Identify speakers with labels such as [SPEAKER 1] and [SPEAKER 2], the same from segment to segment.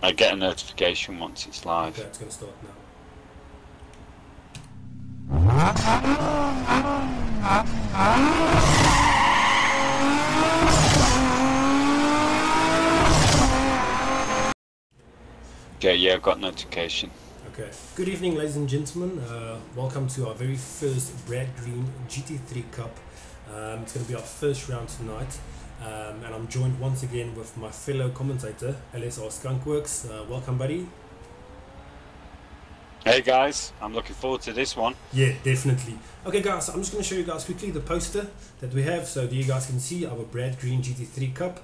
[SPEAKER 1] I get a notification once it's live.
[SPEAKER 2] Okay, it's going to start now.
[SPEAKER 1] Okay, yeah, I've got notification.
[SPEAKER 2] Okay, good evening ladies and gentlemen, welcome to our very first Brad Green GT3 Cup. It's going to be our first round tonight, and I'm joined once again with my fellow commentator, ORLSA Skunkworx. Welcome buddy.
[SPEAKER 1] Hey guys, I'm looking forward to this one.
[SPEAKER 2] Yeah, definitely. Okay guys, so I'm just going to show you guys quickly the poster that we have, so there you guys can see our Brad Green GT3 Cup.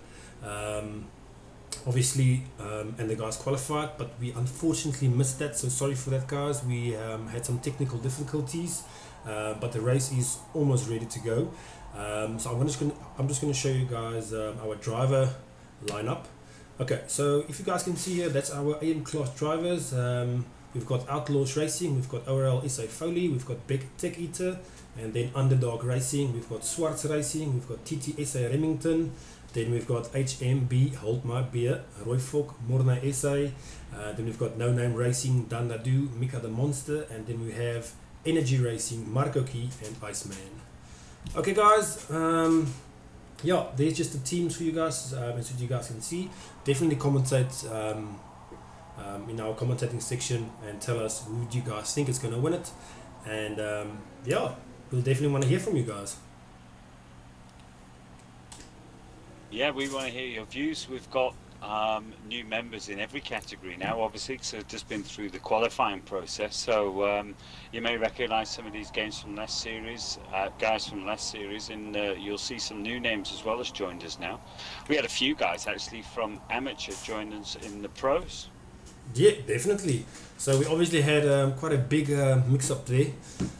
[SPEAKER 2] Obviously, and the guys qualified, but we unfortunately missed that, so sorry for that guys. We had some technical difficulties, but the race is almost ready to go. So I'm just going to show you guys our driver lineup. Okay, so if you guys can see here, that's our AM class drivers. We've got Outlaws Racing, we've got ORLSA Foley, we've got Big Tech Eater, and then Underdog Racing, we've got Swartz Racing, we've got TTSA Remington, then we've got HMB Hold My Beer, Royfok, Morna SA, then we've got No Name Racing, Dandadu, Mika the Monster, and then we have Energy Racing, Marco Key, and Iceman. Okay guys, yeah, there's just the teams for you guys, as you guys can see. Definitely commentate in our commentating section and tell us who do you guys think is going to win it, and yeah, we'll definitely want to hear from you guys.
[SPEAKER 1] Yeah, we want to hear your views. We've got new members in every category now, obviously, because they've just been through the qualifying process. So you may recognise some of these games from last series, guys from last series, and you'll see some new names as well has joined us now. We had a few guys actually from amateur join us in the pros.
[SPEAKER 2] Yeah, definitely. So we obviously had quite a big mix-up there,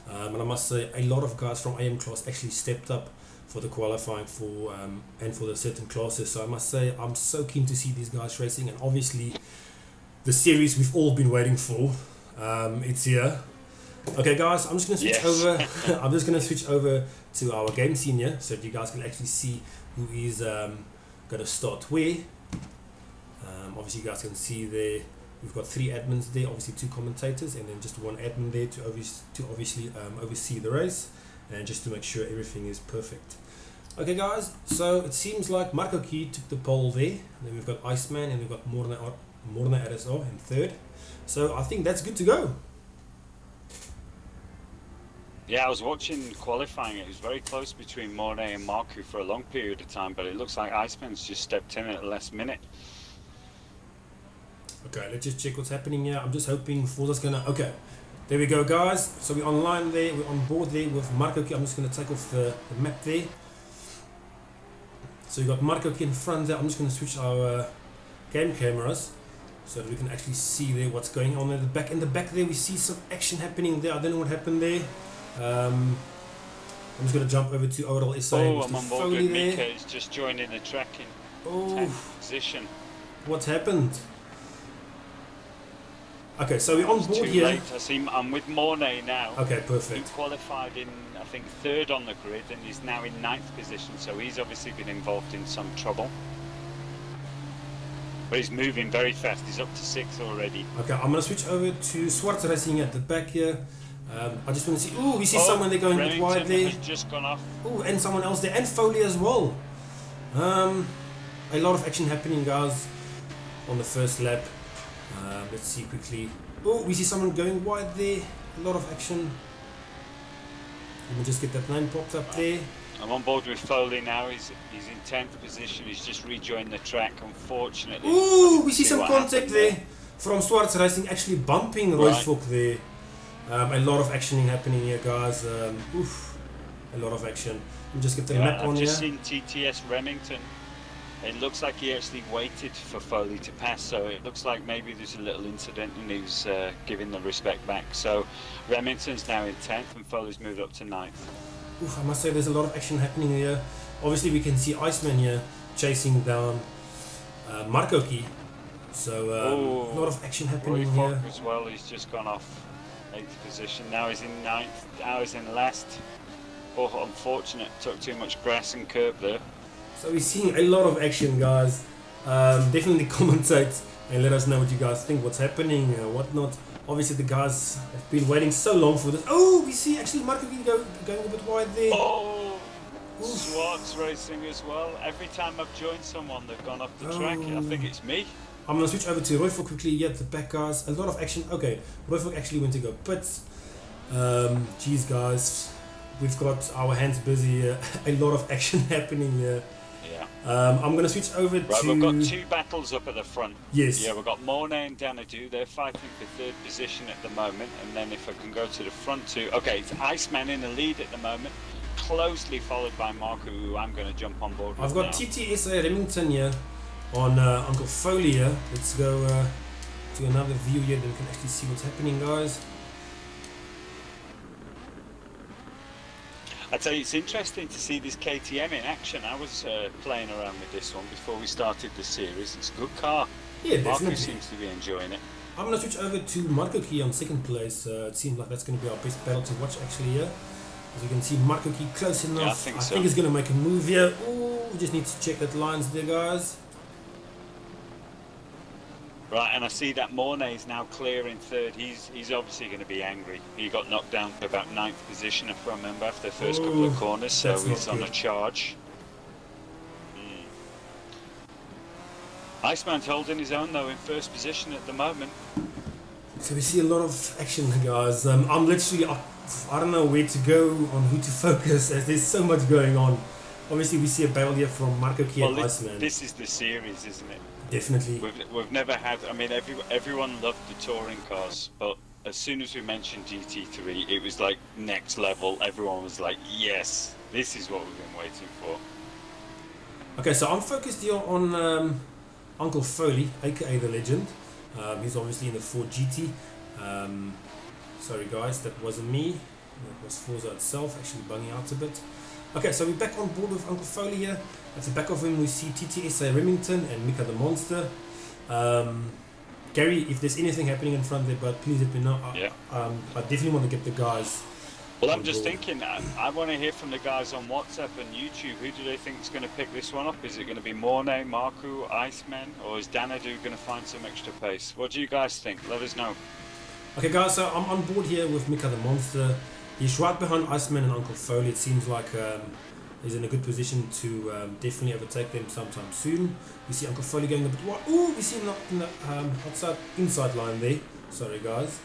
[SPEAKER 2] and I must say a lot of guys from AM class actually stepped up for the qualifying for and for the certain classes. So I must say I'm so keen to see these guys racing, and obviously the series we've all been waiting for, it's here. Okay guys, I'm just going to switch over. I'm just going to switch over to our game senior so that you guys can actually see who is going to start where. Obviously you guys can see there we've got 3 admins there, obviously 2 commentators, and then just 1 admin there to obviously oversee the race and just to make sure everything is perfect. Okay guys, so it seems like Marco Key took the pole there, and then we've got Iceman and we've got Morna RSR in 3rd. So I think that's good to go.
[SPEAKER 1] Yeah, I was watching qualifying. It was very close between Morna and Marku for a long period of time, but it looks like Iceman's just stepped in at the last minute.
[SPEAKER 2] Okay, let's just check what's happening here. I'm just hoping Forza's gonna... Okay, there we go guys. So we're online there, we're on board there with Marco Key. I'm just gonna take off the map there. So you got Marco Key in front there. I'm just gonna switch our game cameras so that we can actually see there what's going on in the back. In the back there we see some action happening there. I don't know what happened there. I'm just gonna jump over to ORLSA.
[SPEAKER 1] Oh, I'm on board with Mika. He's just joining the track in 10th position.
[SPEAKER 2] What happened? Okay, so we're on board here.
[SPEAKER 1] Late. I see I'm with Mornay now.
[SPEAKER 2] Okay, perfect.
[SPEAKER 1] He qualified in, I think, 3rd on the grid, and he's now in 9th position, so he's obviously been involved in some trouble. But he's moving very fast. He's up to 6th already. Okay, I'm going to switch over to Swartz Racing at the back here. I just want to see... Oh, we see someone there going Remington
[SPEAKER 2] wide there.
[SPEAKER 1] has just gone off.
[SPEAKER 2] Oh, and someone else there. And Foley as well. A lot of action happening, guys, on the first lap. Let's see quickly. Oh, we see someone going wide there. A lot of action. Let me just get that name popped up there.
[SPEAKER 1] I'm on board with Foley now. He's in 10th position. He's just rejoined the track, unfortunately.
[SPEAKER 2] Ooh, we see some contact there from Swartz Racing actually bumping Royfok there. A lot of action happening here, guys. Oof, a lot of action. Let me just get the map on here.
[SPEAKER 1] I've just seen TTS Remington. It looks like he actually waited for Foley to pass, so it looks like maybe there's a little incident and he was giving the respect back. So Remington's now in 10th and Foley's moved up to 9th.
[SPEAKER 2] Oof, I must say there's a lot of action happening here. Obviously we can see Iceman here chasing down Marco Key. So a lot of action happening here.
[SPEAKER 1] As well, he's just gone off 8th position. Now he's in 9th, now he's in last. Oh, unfortunate, took too much grass and curb there.
[SPEAKER 2] So we're seeing a lot of action, guys. Definitely commentate and let us know what you guys think, what's happening, whatnot. Obviously the guys have been waiting so long for this. Oh, we see actually Marco going a bit wide there.
[SPEAKER 1] Oh, Swartz racing as well. Every time I've joined someone, they've gone off the track. I think it's me.
[SPEAKER 2] I'm going to switch over to Royford quickly. Yeah, the back guys. A lot of action. Okay, Royford actually went to go pits. Geez, guys. We've got our hands busy here. A lot of action happening here.
[SPEAKER 1] Yeah.
[SPEAKER 2] I'm going to switch over to...
[SPEAKER 1] We've got two battles up at the front.
[SPEAKER 2] Yes.
[SPEAKER 1] Yeah, we've got Mornay and Danadu. They're fighting for third position at the moment. And then if I can go to the front two... Okay, it's Iceman in the lead at the moment. Closely followed by Marco, who I'm going to jump on board with.
[SPEAKER 2] I've got
[SPEAKER 1] now.
[SPEAKER 2] TTSA Remington here on Uncle Foley here. Let's go to another view here, then we can actually see what's happening, guys.
[SPEAKER 1] I tell you, it's interesting to see this KTM in action. I was playing around with this one before we started the series. It's a good car.
[SPEAKER 2] Yeah, definitely.
[SPEAKER 1] Marco seems to be enjoying it.
[SPEAKER 2] I'm going to switch over to Marco Key on second place. It seems like that's going to be our best battle to watch actually here. As you can see, Marco Key close enough.
[SPEAKER 1] Yeah, I think so.
[SPEAKER 2] He's going to make a move here. Ooh, we just need to check that lines there, guys.
[SPEAKER 1] Right, and I see that Mornay is now clear in third. He's obviously going to be angry. He got knocked down to about 9th position, if I remember, after the first couple of corners, so he's on a charge. Iceman's holding his own, though, in first position at the moment.
[SPEAKER 2] So we see a lot of action, guys. I'm literally, I don't know where to go on who to focus, as there's so much going on. Obviously, we see a battle here from Marco Key and Iceman.
[SPEAKER 1] This is the series, isn't it?
[SPEAKER 2] Definitely.
[SPEAKER 1] We've never had, I mean, everyone loved the touring cars, but as soon as we mentioned GT3, it was like next level. Everyone was like, yes, this is what we've been waiting for.
[SPEAKER 2] Okay, so I'm focused here on Uncle Foley, aka the legend. He's obviously in the Ford GT. Sorry guys, that wasn't me. That was Forza itself, actually bunging out a bit. Okay, so we're back on board with Uncle Foley here. At the back of him we see TTSA Remington and Mika the Monster. Gary, if there's anything happening in front there, but please let me know.
[SPEAKER 1] Yeah.
[SPEAKER 2] I definitely want to get the guys.
[SPEAKER 1] Well, I'm just thinking, I want to hear from the guys on WhatsApp and YouTube. Who do they think is going to pick this one up? Is it going to be Mornay, Marco, Iceman, or is Danadu going to find some extra pace? What do you guys think? Let us know.
[SPEAKER 2] Okay guys, so I'm on board here with Mika the Monster. He's right behind Iceman and Uncle Foley. It seems like he's in a good position to definitely overtake them sometime soon. We see Uncle Foley going a bit wide. Ooh, we see him in the inside line there. Sorry guys.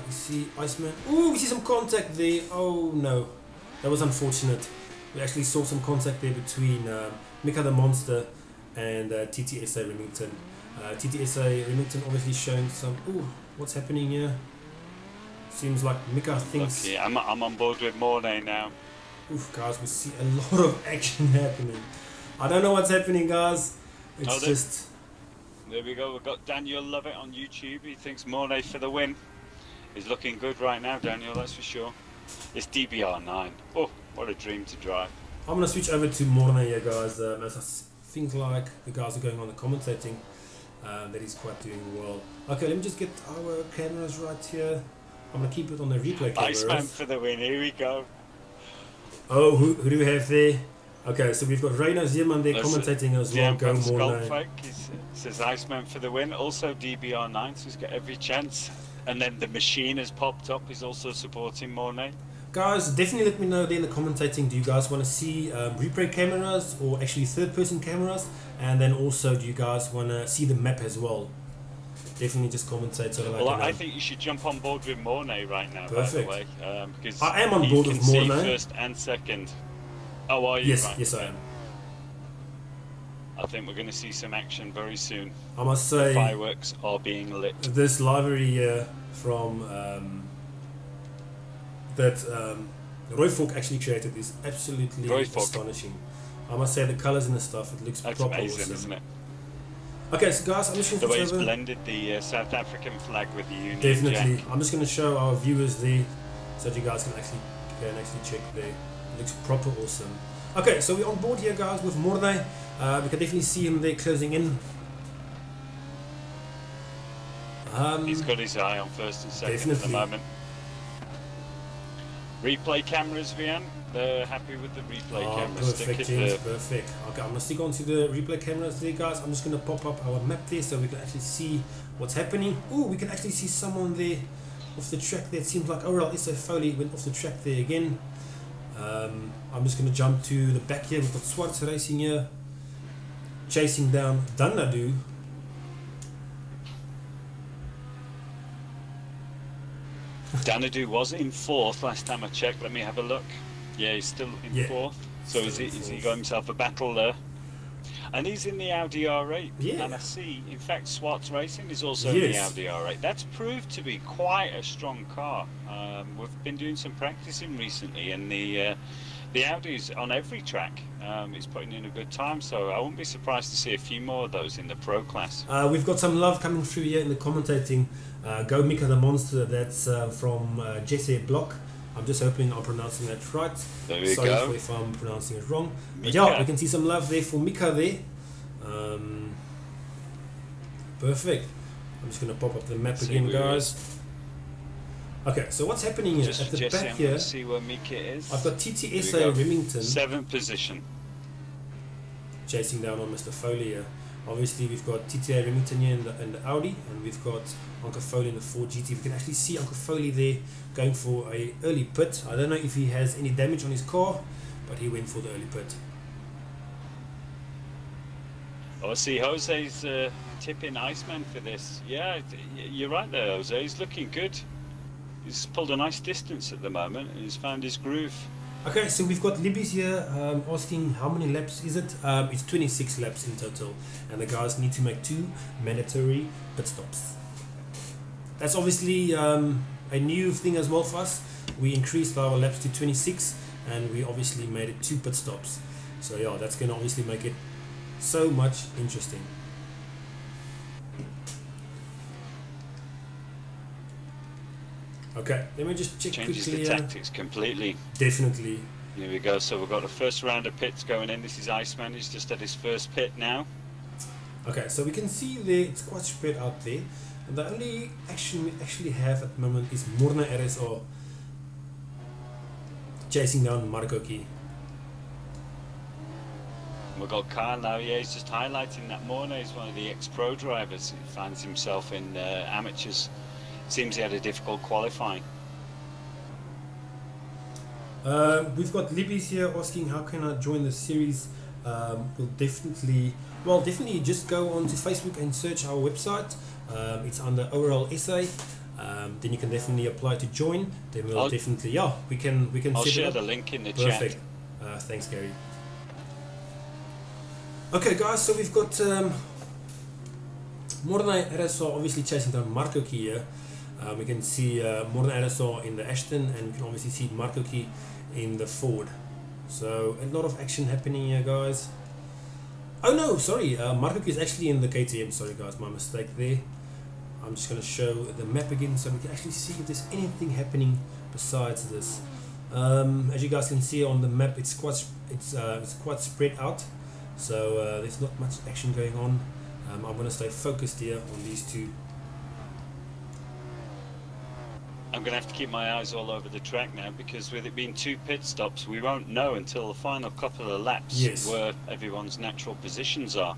[SPEAKER 2] We see Iceman. Ooh, we see some contact there. Oh no, that was unfortunate. We actually saw some contact there between Mika the Monster and TTSA Remington. TTSA Remington obviously showing some... Ooh, what's happening here? Seems like Mika thinks...
[SPEAKER 1] Yeah, I'm on board with Mornay now.
[SPEAKER 2] Oof, guys, we see a lot of action happening. I don't know what's happening, guys. It's just...
[SPEAKER 1] There we go. We've got Daniel Lovett on YouTube. He thinks Mornay for the win. He's looking good right now, Daniel, that's for sure. It's DBR9. Oh, what a dream to drive.
[SPEAKER 2] I'm going to switch over to Mornay here, guys. As I think like the guys are going on the commentating, that he's quite doing well. Okay, let me just get our cameras right here. I'm going to keep it on the replay camera.
[SPEAKER 1] Iceman for the win, here we go.
[SPEAKER 2] Oh, who do we have there? Okay, so we've got Reino Zeeman there commentating as well. Go Mornay.
[SPEAKER 1] He says Iceman for the win. Also DBR9, so he's got every chance. And then the machine has popped up, is also supporting Mornay.
[SPEAKER 2] Guys, definitely let me know there in the commentating. Do you guys want to see replay cameras or actually third-person cameras? And then also, do you guys want to see the map as well? Definitely just commentate. So
[SPEAKER 1] well, I think you should jump on board with Mornay right now,
[SPEAKER 2] perfect.
[SPEAKER 1] By the way. Because
[SPEAKER 2] I am on board with Mornay.
[SPEAKER 1] First and second. Oh, are you?
[SPEAKER 2] Yes,
[SPEAKER 1] right?
[SPEAKER 2] yes I am.
[SPEAKER 1] I think we're going to see some action very soon.
[SPEAKER 2] I must say,
[SPEAKER 1] the fireworks are being lit.
[SPEAKER 2] This livery here from Roy Falk actually created is absolutely astonishing. I must say the colours and the stuff, it looks
[SPEAKER 1] that's
[SPEAKER 2] proper
[SPEAKER 1] amazing,
[SPEAKER 2] awesome.
[SPEAKER 1] Isn't it?
[SPEAKER 2] Okay, so guys, I'm just going to
[SPEAKER 1] the way it's blended the South African flag with the Union
[SPEAKER 2] Definitely.
[SPEAKER 1] Jack.
[SPEAKER 2] I'm just going to show our viewers there so that you guys can actually check there. It looks proper awesome. Okay, so we're on board here, guys, with Mornay. We can definitely see him there closing in.
[SPEAKER 1] He's got his eye on first and second
[SPEAKER 2] definitely.
[SPEAKER 1] at the moment. Replay cameras, Vian. They're happy with the replay cameras.
[SPEAKER 2] Perfect, James, perfect. Okay, I'm gonna stick on to the replay cameras there, guys. I'm just gonna pop up our map there so we can actually see what's happening. Oh, we can actually see someone there off the track there. It seems like ORLSA Foley went off the track there again. I'm just gonna jump to the back here. We've got Skunkworx racing here, chasing down Danadu.
[SPEAKER 1] Danadu was in 4th last time I checked. Let me have a look. Yeah, he's still in 4th. So has he got himself a battle there? And he's in the Audi R8.
[SPEAKER 2] Yeah.
[SPEAKER 1] And I see, in fact, Skunkworx Racing is also in the Audi R8. That's proved to be quite a strong car. We've been doing some practicing recently, and the Audi's on every track. It's putting in a good time, so I wouldn't be surprised to see a few more of those in the Pro class.
[SPEAKER 2] We've got some love coming through here in the commentating. Go Mika the Monster, that's from Jesse Block. I'm just hoping I'm pronouncing that right.
[SPEAKER 1] There we
[SPEAKER 2] Sorry
[SPEAKER 1] go.
[SPEAKER 2] if I'm pronouncing it wrong. But
[SPEAKER 1] Mika.
[SPEAKER 2] yeah, we can see some love there for Mika there. Perfect. I'm just going to pop up the map again, guys. Okay, so what's happening here? At the back here,
[SPEAKER 1] see where Mika is.
[SPEAKER 2] I've got TTSA Remington.
[SPEAKER 1] 7th position.
[SPEAKER 2] Chasing down on Mr. Foley here. Obviously, we've got TTA Remington here in the Audi, and we've got Uncle Foley in the Ford GT. We can actually see Uncle Foley there going for a early pit. I don't know if he has any damage on his car, but he went for the early pit.
[SPEAKER 1] Oh, I see Jose's tipping Iceman for this. Yeah, you're right there, Jose. He's looking good. He's pulled a nice distance at the moment, and he's found his groove.
[SPEAKER 2] Okay, so we've got Libby's here asking how many laps is it? It's 26 laps in total, and the guys need to make 2 mandatory pit stops. That's obviously a new thing as well for us. We increased our laps to 26, and we obviously made it 2 pit stops. So yeah, that's going to obviously make it so much interesting. Okay, let me just check
[SPEAKER 1] Changes
[SPEAKER 2] quickly.
[SPEAKER 1] the tactics completely.
[SPEAKER 2] Definitely.
[SPEAKER 1] Here we go. So we've got the first round of pits going in. This is Iceman. He's just at his first pit now.
[SPEAKER 2] Okay, so we can see there it's quite spread out there. And the only action we actually have at the moment is Morna RSO chasing down Markoki.
[SPEAKER 1] We've got Kyle now. Yeah, he's just highlighting that Morna is one of the ex-pro drivers. He finds himself in amateurs. Seems he had a difficult qualifying.
[SPEAKER 2] We've got Libby's here asking how can I join the series. We'll definitely just go on to Facebook and search our website. It's under ORLSA. Then you can definitely apply to join. Then we'll definitely we can
[SPEAKER 1] I'll
[SPEAKER 2] set
[SPEAKER 1] share
[SPEAKER 2] it up.
[SPEAKER 1] the link in the
[SPEAKER 2] Perfect.
[SPEAKER 1] chat.
[SPEAKER 2] Thanks, Gary. Okay, guys, so we've got Morna RSO obviously chasing down Markoki here. We can see Morna RSO in the Ashton, and we can obviously see Markoki in the Ford. So a lot of action happening here, guys. Oh no, sorry, Markoki is actually in the KTM. Sorry guys, my mistake there. I'm just going to show the map again so we can actually see if there's anything happening besides this. As you guys can see on the map, it's quite spread out, so there's not much action going on. I'm going to stay focused here on these two.
[SPEAKER 1] I'm going to have to keep my eyes all over the track now, because with it being 2 pit stops, we won't know until the final couple of laps where everyone's natural positions are.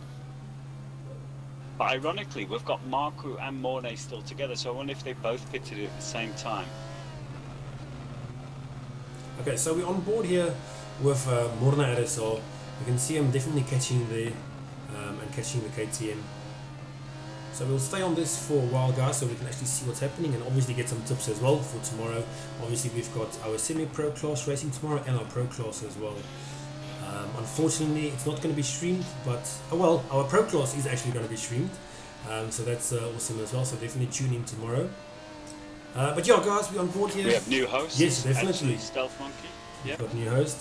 [SPEAKER 1] But ironically, we've got Marku and Mornay still together, so I wonder if they both pitted at the same time.
[SPEAKER 2] Okay, so we're on board here with Morna RSO. You can see him definitely catching there and catching the KTM. So we'll stay on this for a while, guys, so we can actually see what's happening and obviously get some tips as well for tomorrow. Obviously we've got our semi-pro class racing tomorrow and our pro class as well. Unfortunately it's not going to be streamed, but well, our pro class is actually going to be streamed, so that's awesome as well, so definitely tune in tomorrow. But yeah guys, we're on board here.
[SPEAKER 1] We have new hosts.
[SPEAKER 2] Yes, definitely.
[SPEAKER 1] Actually, Stealth Monkey.
[SPEAKER 2] We've got new host.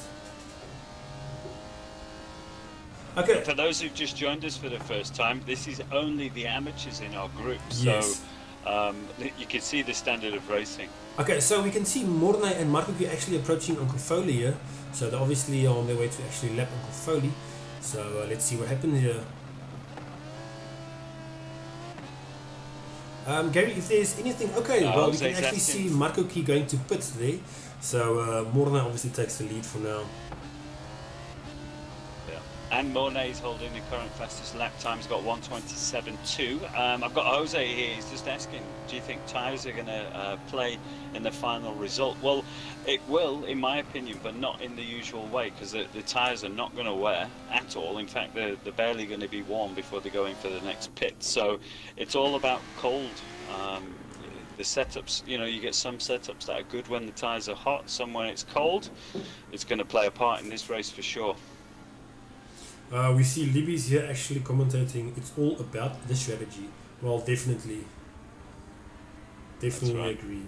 [SPEAKER 2] Okay.
[SPEAKER 1] For those who've just joined us for the first time, this is only the amateurs in our group, so you can see the standard of racing.
[SPEAKER 2] Okay, so we can see Morna and Markoki actually approaching Uncle Foley here, so they're obviously on their way to actually lap Uncle Foley. So let's see what happens here. Gary, if there's anything, okay,
[SPEAKER 1] No,
[SPEAKER 2] well, we
[SPEAKER 1] so
[SPEAKER 2] can
[SPEAKER 1] he's
[SPEAKER 2] actually
[SPEAKER 1] asking-
[SPEAKER 2] see Marco Key going to pits there. So Morna obviously takes the lead for now.
[SPEAKER 1] And Mornay's holding the current fastest lap time. He's got 1:27.2. I've got Jose here. He's just asking, do you think tyres are going to play in the final result? Well, it will, in my opinion, but not in the usual way, because the tyres are not going to wear at all. In fact, they're barely going to be warm before they go in for the next pit. So it's all about cold. The setups, you know, you get some setups that are good when the tyres are hot, some when it's cold. It's going to play a part in this race for sure.
[SPEAKER 2] We see Libby's here actually commentating. It's all about the strategy. Well, definitely right. Agree.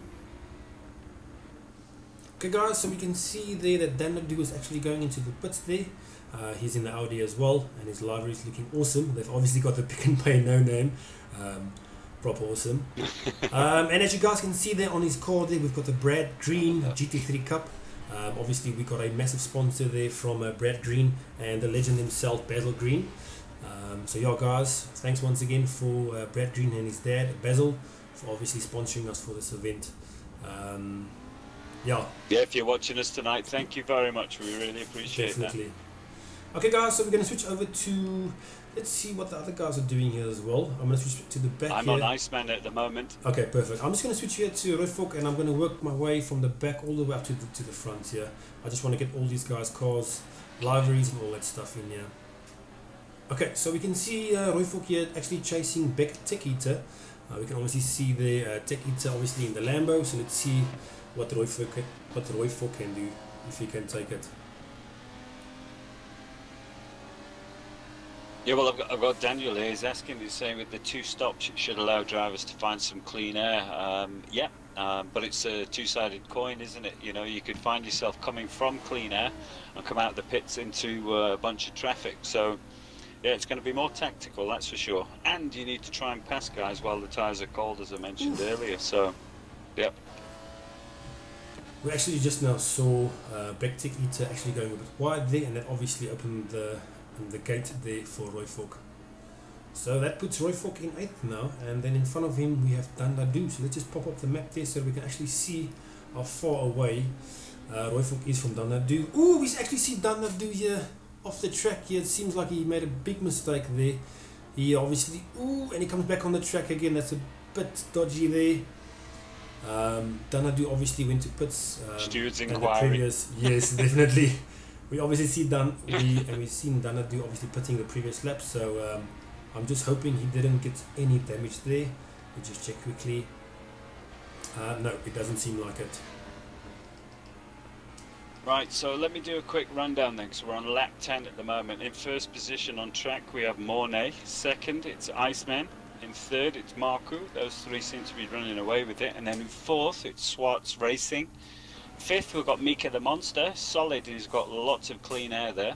[SPEAKER 2] Okay, guys, so we can see there that Danadu is actually going into the pits there. He's in the Audi as well, and his livery is looking awesome. They've obviously got the Pick and Pay no name. Proper awesome. And as you guys can see there on his car there, we've got the Brad Green GT3 Cup. Obviously we got a massive sponsor there from Brad Green and the legend himself, Basil Green. So yeah, guys, thanks once again for Brad Green and his dad Basil for obviously sponsoring us for this event. Yeah,
[SPEAKER 1] if you're watching us tonight, thank you very much. We really appreciate that.
[SPEAKER 2] Okay, guys, so we're going to switch over to, let's see what the other guys are doing here as well. I'm going to switch to the back.
[SPEAKER 1] I'm
[SPEAKER 2] here.
[SPEAKER 1] on Iceman at the moment.
[SPEAKER 2] Okay, perfect. I'm just going to switch here to Royfok, and I'm going to work my way from the back all the way up to the front here. I just want to get all these guys' cars, liveries and all that stuff in here. Okay, so we can see Royfok here actually chasing back Tech Eater. We can obviously see the Tech Eater obviously in the Lambo, so let's see what Royfok can do, if he can take it.
[SPEAKER 1] Yeah, well, I've got Daniel here. He's asking, he's saying with the 2 stops, it should allow drivers to find some clean air. But it's a two-sided coin, isn't it? You know, you could find yourself coming from clean air and come out the pits into a bunch of traffic. So, yeah, it's going to be more tactical, that's for sure. And you need to try and pass guys while the tyres are cold, as I mentioned earlier. So, yeah.
[SPEAKER 2] We actually just now saw Back Tech Eater actually going a bit wide there, and that obviously opened the gate there for Royfok. So that puts Royfok in 8th now, and then in front of him we have Dandadu. So let's just pop up the map there so we can actually see how far away Royfok is from Dandadu. Ooh, we actually see Dandadu here off the track here. It seems like he made a big mistake there. He obviously, ooh, and he comes back on the track again. That's a bit dodgy there. Dandadu obviously went to pits.
[SPEAKER 1] Stewards inquiry.
[SPEAKER 2] Yes, definitely. We obviously see we've seen Danadu obviously putting the previous lap, so I'm just hoping he didn't get any damage there. We'll just check quickly. No, it doesn't seem like it.
[SPEAKER 1] Right, so let me do a quick rundown then, because we're on lap 10 at the moment. In first position on track we have Mornay. Second, it's Iceman. In third, it's Marku. Those 3 seem to be running away with it. And then in fourth, it's Swartz Racing. Fifth, we've got Mika the Monster, solid, and he's got lots of clean air there.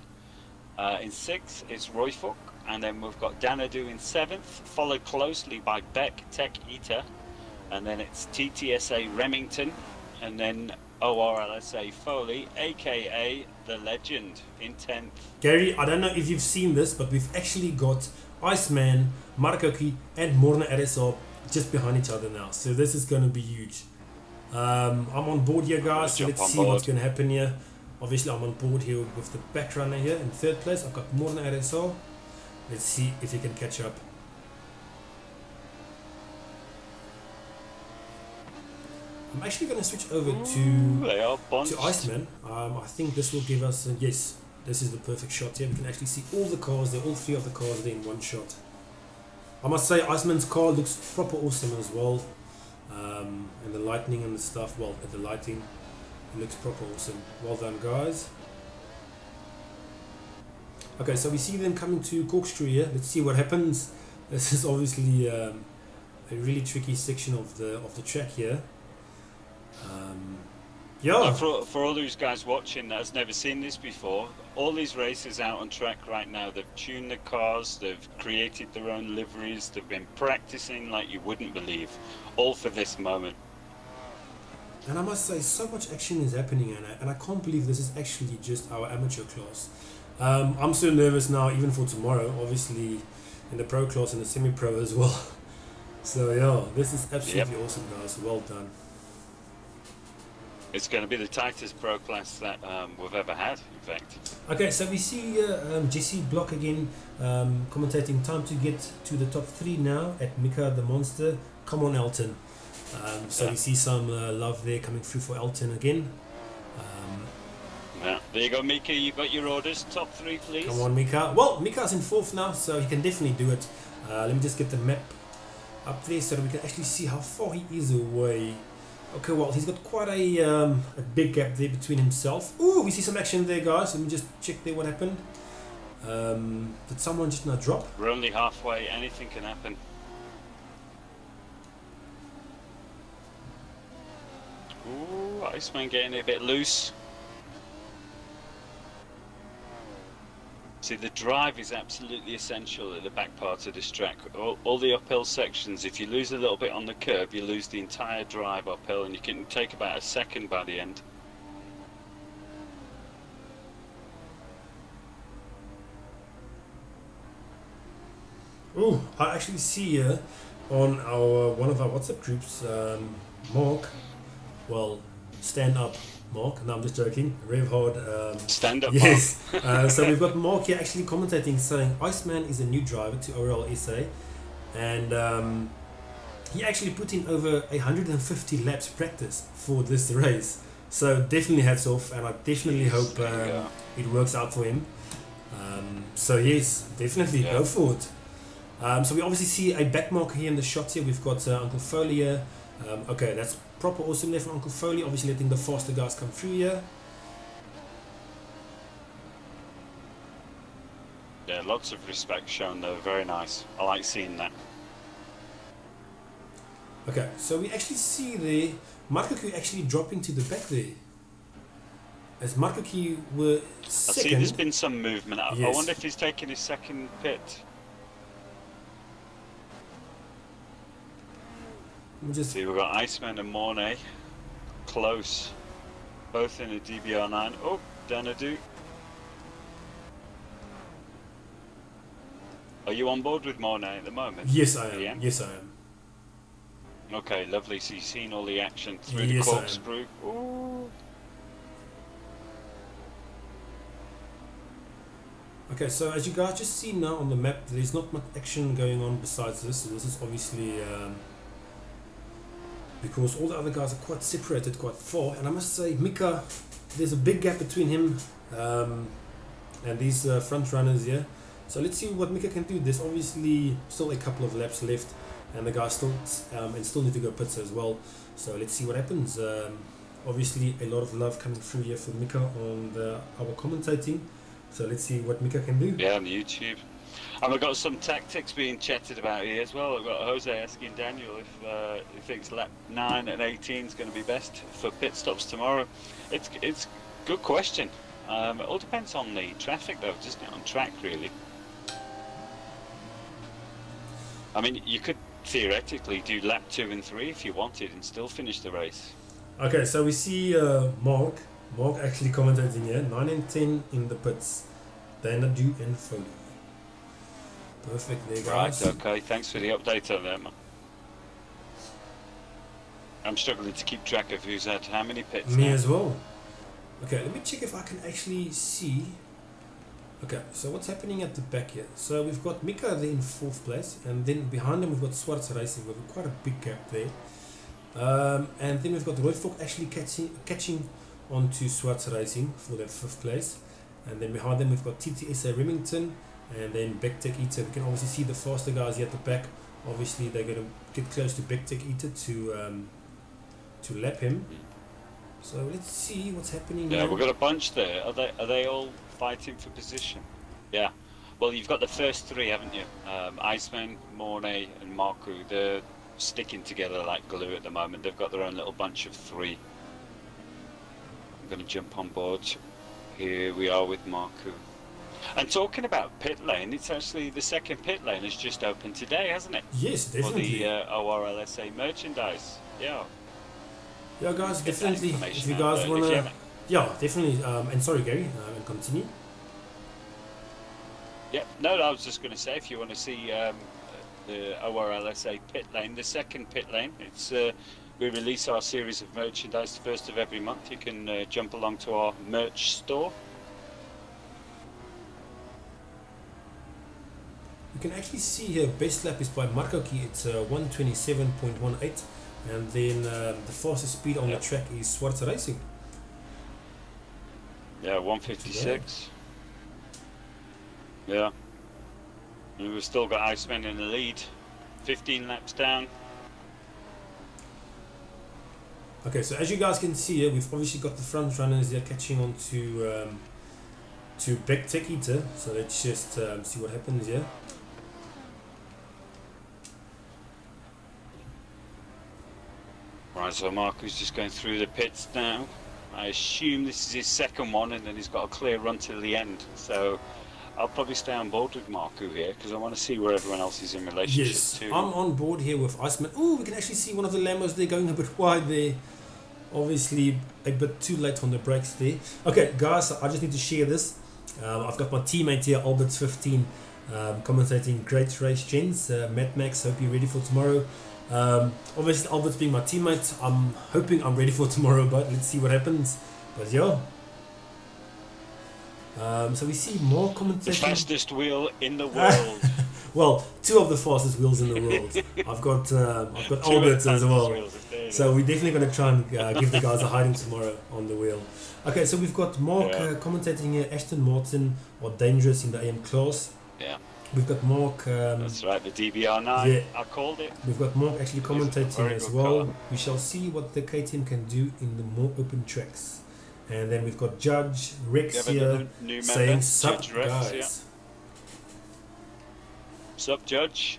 [SPEAKER 1] In sixth, it's Royfok, and then we've got Danadu in 7th, followed closely by Beck Tech Eater, and then it's TTSA Remington, and then ORLSA Foley, aka the Legend, in 10th.
[SPEAKER 2] Gary, I don't know if you've seen this, but we've actually got Iceman, Markoki, and Morna RSA just behind each other now, so this is going to be huge. I'm on board here, guys, so let's see what's going to happen here. Obviously I'm on board here with the back runner here in 3rd place. I've got Morna RSA. Let's see if he can catch up. I'm actually going to switch over to Iceman. I think this will give us yes, this is the perfect shot here. We can actually see all the cars there, all 3 of the cars there in one shot. I must say Iceman's car looks proper awesome as well. And the lightning and the stuff, well, the lighting, it looks proper awesome. Well done, guys. Okay, so we see them coming to corkscrew here. Let's see what happens. This is obviously a really tricky section of the track here. Yeah.
[SPEAKER 1] For all those guys watching that has never seen this before, all these races out on track right now, they've tuned the cars, they've created their own liveries, they've been practicing like you wouldn't believe, all for this moment.
[SPEAKER 2] And I must say, so much action is happening, and I can't believe this is actually just our amateur class. I'm so nervous now, even for tomorrow, obviously in the pro class and the semi-pro as well. So yeah, this is absolutely awesome, guys. Well done.
[SPEAKER 1] It's going to be the tightest pro class that we've ever had, in fact.
[SPEAKER 2] Okay, so we see Jesse Block again commentating. Time to get to the top 3 now at Mika the Monster. Come on, Elton. So we see some love there coming through for Elton again.
[SPEAKER 1] Yeah, there you go, Mika. You got your orders. Top 3, please.
[SPEAKER 2] Come on, Mika. Well, Mika's in 4th now, so he can definitely do it. Let me just get the map up there so that we can actually see how far he is away. Okay, well, he's got quite a big gap there between himself. Ooh, we see some action there, guys. Let me just check there what happened. Did someone just now drop?
[SPEAKER 1] We're only halfway. Anything can happen. Ooh, Iceman getting a bit loose. See, the drive is absolutely essential at the back part of this track. All the uphill sections, if you lose a little bit on the curb, you lose the entire drive uphill, and you can take about a second by the end.
[SPEAKER 2] Oh, I actually see here on our one of our WhatsApp groups, Mark, well, stand up Mark, no I'm just joking, Rev Hard.
[SPEAKER 1] Stand up
[SPEAKER 2] yes. So we've got Mark here actually commentating saying Iceman is a new driver to ORLSA, and he actually put in over 150 laps practice for this race. So definitely hats off, and I definitely hope it works out for him. So yes, definitely go for it. So we obviously see a back marker here in the shot here. We've got Uncle Foley here. Okay, that's proper awesome there from Uncle Foley, obviously letting the faster guys come through here.
[SPEAKER 1] Yeah, lots of respect shown though, very nice. I like seeing that.
[SPEAKER 2] Okay, so we actually see there Markoku actually dropping to the back there. As Markoku were second.
[SPEAKER 1] I see there's been some movement.
[SPEAKER 2] Yes.
[SPEAKER 1] I wonder if he's taking his second pit.
[SPEAKER 2] Just
[SPEAKER 1] see, we've got Iceman and Mornay close, both in a DBR9. Oh, Danadu. Are you on board with Mornay at the moment?
[SPEAKER 2] Yes, I am. Yeah? Yes, I am.
[SPEAKER 1] Okay, lovely. So you've seen all the action through
[SPEAKER 2] yes,
[SPEAKER 1] the corkscrew. Ooh.
[SPEAKER 2] Okay, so as you guys just see now on the map, there's not much action going on besides this. So this is obviously because all the other guys are quite separated, quite far. And I must say, Mika, there's a big gap between him and these front runners here. So let's see what Mika can do. There's obviously still a couple of laps left, and the guys still need to go pits as well. So let's see what happens. Obviously, a lot of love coming through here for Mika on our commentating. So let's see what Mika can do.
[SPEAKER 1] Yeah, on YouTube. And we've got some tactics being chatted about here as well. We've got Jose asking Daniel if he thinks lap 9 and 18 is going to be best for pit stops tomorrow. It's a good question. It all depends on the traffic though, doesn't it, on track really. I mean, you could theoretically do lap 2 and 3 if you wanted and still finish the race.
[SPEAKER 2] Okay, so we see Mark actually commentating here, 9 and 10 in the pits. Danadu and Foley. Perfect there, guys.
[SPEAKER 1] Right, okay, thanks for the update on that, man. I'm struggling to keep track of who's had how many pits.
[SPEAKER 2] Me
[SPEAKER 1] now.
[SPEAKER 2] as well. Okay, let me check if I can actually see. Okay, so what's happening at the back here? So we've got Mika there in 4th place, and then behind him we've got Skunkworx Racing with quite a big gap there. And then we've got Royfolk actually catching onto Skunkworx Racing for that 5th place. And then behind them we've got TTSA Remington, and then Big Tech Eater. We can obviously see the faster guys here at the back. Obviously they're going to get close to Big Tech Eater to lap him. So let's see what's happening.
[SPEAKER 1] Yeah,
[SPEAKER 2] now.
[SPEAKER 1] we've got a bunch there. Are they all fighting for position? Yeah. Well, you've got the first 3, haven't you? Iceman, Mornay, and Marku. They're sticking together like glue at the moment. They've got their own little bunch of 3. I'm going to jump on board. Here we are with Marku. And talking about pit lane, it's actually the second pit lane has just opened today, hasn't it?
[SPEAKER 2] Yes, definitely.
[SPEAKER 1] For the ORLSA merchandise. Yeah.
[SPEAKER 2] Yeah, guys, definitely. If you guys want to, yeah, definitely. And sorry, Gary, and continue.
[SPEAKER 1] Yeah, no, I was just going to say, if you want to see the ORLSA pit lane, the second pit lane. It's we release our series of merchandise the first of every month. You can jump along to our merch store.
[SPEAKER 2] You can actually see here best lap is by Marco Key. It's 127.18, and then the fastest speed on the track is Skunkworx Racing.
[SPEAKER 1] Yeah, 156. Yeah. And we've still got Iceman in the lead, 15 laps down.
[SPEAKER 2] Okay, so as you guys can see here, we've obviously got the front runners there catching on to Big Tech Eater. So let's just see what happens here.
[SPEAKER 1] Right, so Marco's just going through the pits now. I assume this is his second one, and then he's got a clear run to the end. So I'll probably stay on board with Marco here because I want to see where everyone else is in relationship to.
[SPEAKER 2] I'm on board here with Iceman. Oh, we can actually see one of the Lambos there going a bit wide there. Obviously a bit too late on the brakes there. Okay, guys, I just need to share this. I've got my teammate here, Alberts15, commentating Great Race Gens. MadmaX, hope you're ready for tomorrow. Obviously, Albert's being my teammate. I'm hoping I'm ready for tomorrow, but let's see what happens. But yeah. So we see more commentating.
[SPEAKER 1] The fastest wheel in the world.
[SPEAKER 2] Well, two of the fastest wheels in the world. I've got Albert as well. So we're definitely going to try and give the guys a hiding tomorrow on the wheel. Okay, so we've got Mark commentating here. Aston Martin are dangerous in the AM class.
[SPEAKER 1] Yeah.
[SPEAKER 2] We've got Mark.
[SPEAKER 1] That's right, the DBR9. Yeah. I called it.
[SPEAKER 2] We've got Mark actually commentating as well. Car. We shall see what the KTM can do in the more open tracks. And then we've got Judge Rex here saying, "Sup, guys." Yeah.
[SPEAKER 1] Sup, Judge.